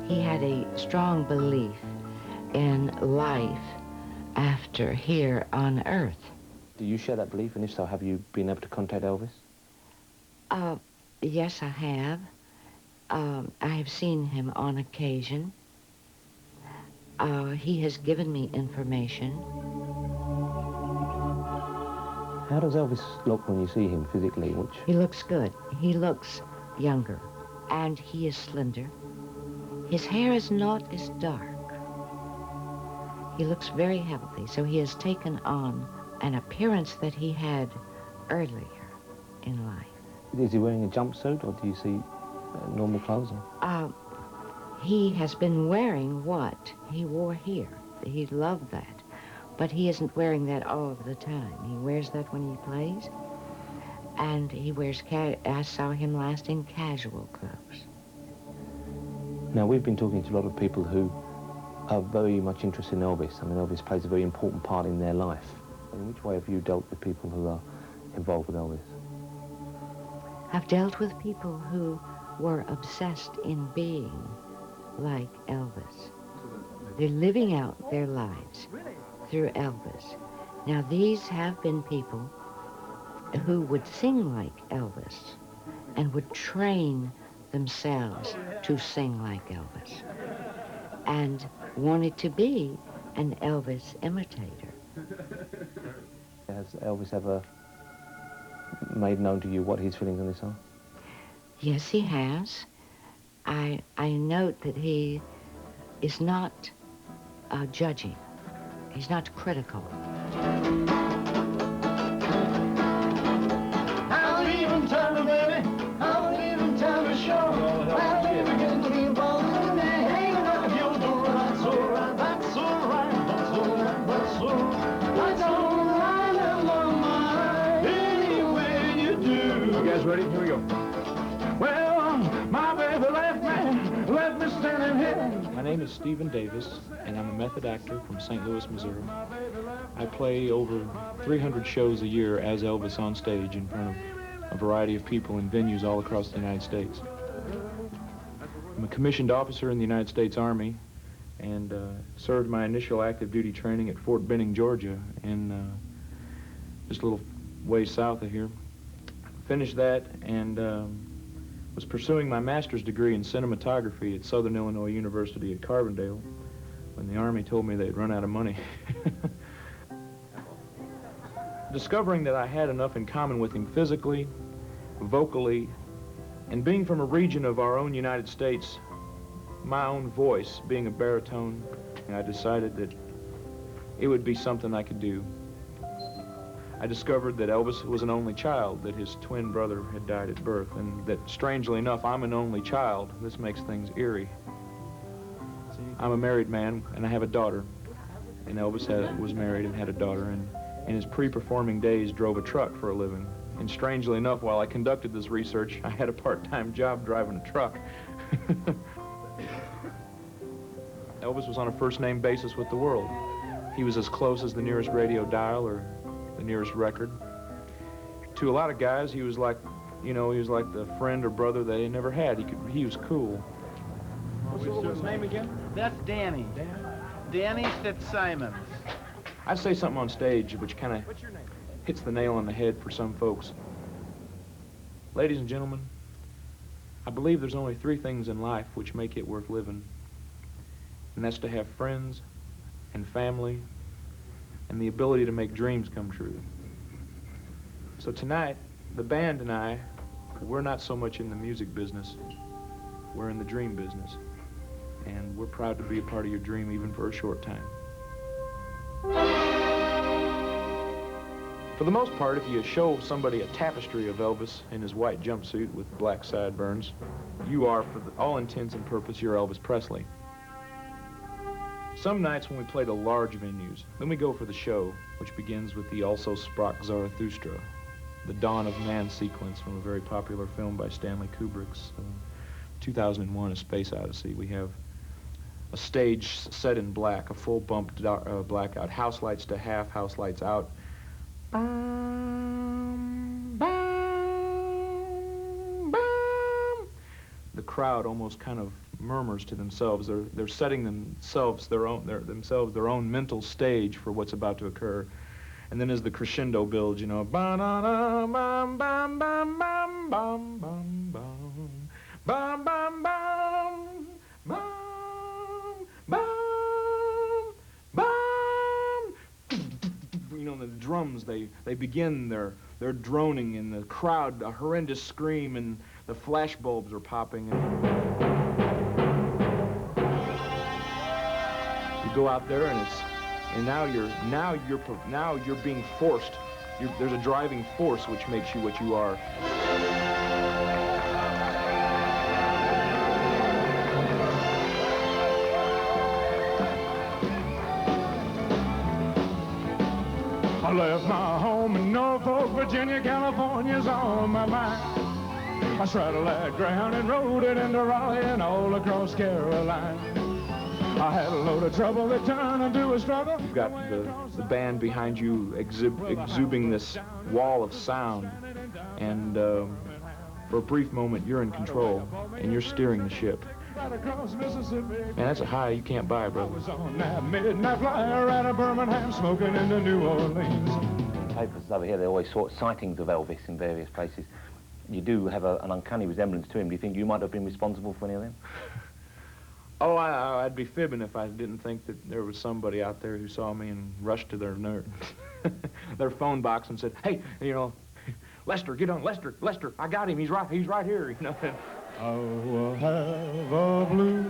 He had a strong belief in life after here on Earth. Do you share that belief, and if so, have you been able to contact Elvis? Yes, I have. I have seen him on occasion. He has given me information. How does Elvis look when you see him physically? He looks good. He looks younger, and he is slender. His hair is not as dark. He looks very healthy, so he has taken on an appearance that he had earlier in life. Is he wearing a jumpsuit, or do you see normal clothes on? He has been wearing what he wore here. He loved that. But he isn't wearing that all of the time. He wears that when he plays. And he wears, I saw him last in casual clothes. Now, we've been talking to a lot of people who are very much interested in Elvis. I mean, Elvis plays a very important part in their life. In which way have you dealt with people who are involved with Elvis? I've dealt with people who were obsessed in being like Elvis. They're living out their lives through Elvis. Now, these have been people who would sing like Elvis and would train themselves to sing like Elvis and wanted to be an Elvis imitator. Has Elvis ever made known to you what his feelings on this are? Yes, he has. I note that he is not judging. He's not critical. I'll even tell the baby, I'll even tell the show. I'll even get to be involved in the hanging up your door. That's all right, that's all right, that's all right, that's all right. That's all right in my mind. Any way you do. You guys ready? Here we go. Well, my baby left me standing here. My name is Stephen Davis, and I'm a method actor from St. Louis, Missouri. I play over 300 shows a year as Elvis on stage in front of a variety of people in venues all across the United States. I'm a commissioned officer in the United States Army and served my initial active duty training at Fort Benning, Georgia, and just a little ways south of here. Finished that and was pursuing my master's degree in cinematography at Southern Illinois University at Carbondale when the Army told me they'd run out of money. Discovering that I had enough in common with him physically, vocally, and being from a region of our own United States, my own voice being a baritone, I decided that it would be something I could do. I discovered that Elvis was an only child, that his twin brother had died at birth, and that, strangely enough, I'm an only child. This makes things eerie. I'm a married man, and I have a daughter. And Elvis was married and had a daughter, and in his pre-performing days drove a truck for a living. And strangely enough, while I conducted this research, I had a part-time job driving a truck. Elvis was on a first-name basis with the world. He was as close as the nearest radio dial or the nearest record. To a lot of guys, he was like, you know, he was like the friend or brother that they never had. He was cool. What's his name again? That's Danny. Danny Fitzsimons. I say something on stage which kind of hits the nail on the head for some folks. Ladies and gentlemen, I believe there's only 3 things in life which make it worth living. And that's to have friends and family and the ability to make dreams come true. So tonight, the band and I, we're not so much in the music business, we're in the dream business. And we're proud to be a part of your dream even for a short time. For the most part, if you show somebody a tapestry of Elvis in his white jumpsuit with black sideburns, you are, for all intents and purposes, you're Elvis Presley. Some nights when we play the large venues, then we go for the show, which begins with the Also Sprach Zarathustra, the Dawn of Man sequence from a very popular film by Stanley Kubrick's 2001: A Space Odyssey. We have a stage set in black, a full bumped blackout, house lights to half, house lights out. Bum, bum, bum. The crowd almost kind of murmurs to themselves. They're setting themselves their own mental stage for what's about to occur. And then as the crescendo builds, you know, ba-da-da, bam, bam, bam, bam, bam, bam, bam, bam, bam, bam, bam, bam, bam. You know, the drums, they begin their droning, and the crowd, a horrendous scream, and the flash bulbs are popping. You go out there, and now you're being forced. There's a driving force which makes you what you are. I left my home in Norfolk, Virginia, California's on my mind. I straddled that ground and rode it into Raleigh and all across Carolina. I had a load of trouble that turned into a struggle. You've got the band behind you exuding this wall of sound, and for a brief moment you're in control and you're steering the ship. Man, that's a high you can't buy, brother. I was on that midnight flyer out of Birmingham, smoking into New Orleans. Papers over here, they always saw sightings of Elvis in various places. You do have an uncanny resemblance to him. Do you think you might have been responsible for any of them? Oh, I'd be fibbing if I didn't think that there was somebody out there who saw me and rushed to their phone box and said, "Hey, you know, Lester, get on, Lester, I got him. He's right here." You know. I will have a blue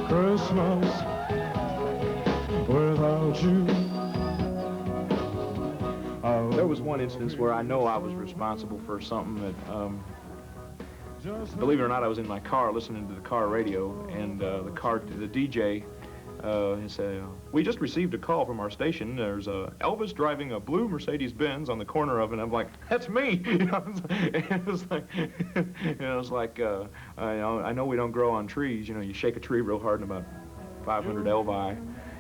Christmas without you. There was one instance where I know I was responsible for something that, believe it or not, I was in my car listening to the car radio, and the DJ said, "We just received a call from our station. There's Elvis driving a blue Mercedes-Benz on the corner of it." And I'm like, "That's me!" You know, it was like, I know we don't grow on trees. You know, you shake a tree real hard and about 500 Elvi,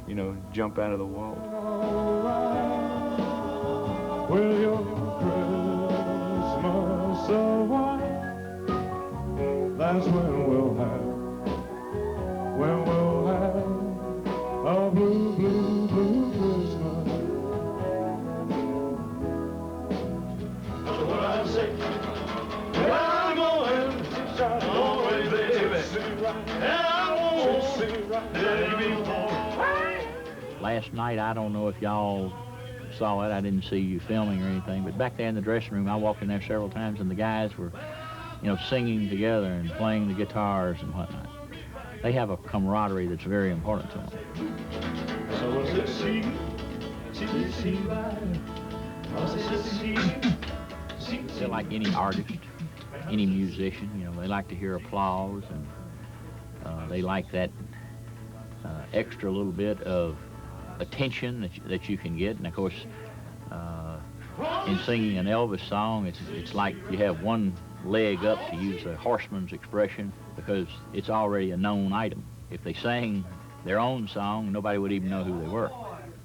you know, jump out of the wall. Will your Christmas arrive? That's when we'll have a blue, blue, blue Christmas. That's what I say. Well, I'm going always, baby, and I won't let me fall. Last night, I don't know if y'all saw it. I didn't see you filming or anything, but back there in the dressing room, I walked in there several times, and the guys were, you know, singing together and playing the guitars and whatnot. They have a camaraderie that's very important to them. They're like any artist, any musician, you know, they like to hear applause, and they like that extra little bit of attention that you can get. And of course, in singing an Elvis song, it's like you have one leg up, to use a horseman's expression, because it's already a known item. If they sang their own song, nobody would even know who they were.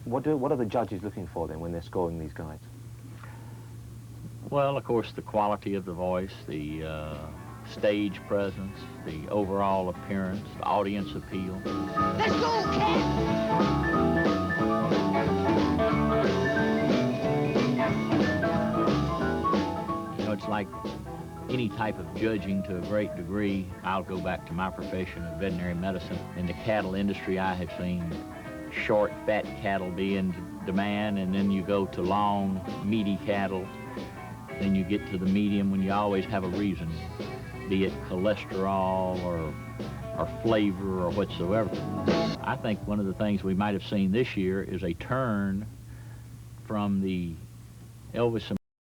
What are the judges looking for then when they're scoring these guys? Well, of course, the quality of the voice, the stage presence, the overall appearance, the audience appeal. Let's go, Ken! You know, it's like any type of judging to a great degree. I'll go back to my profession of veterinary medicine. In the cattle industry, I have seen short, fat cattle be in demand, and then you go to long, meaty cattle. Then you get to the medium when you always have a reason, be it cholesterol or flavor or whatsoever. I think one of the things we might have seen this year is a turn from the Elvis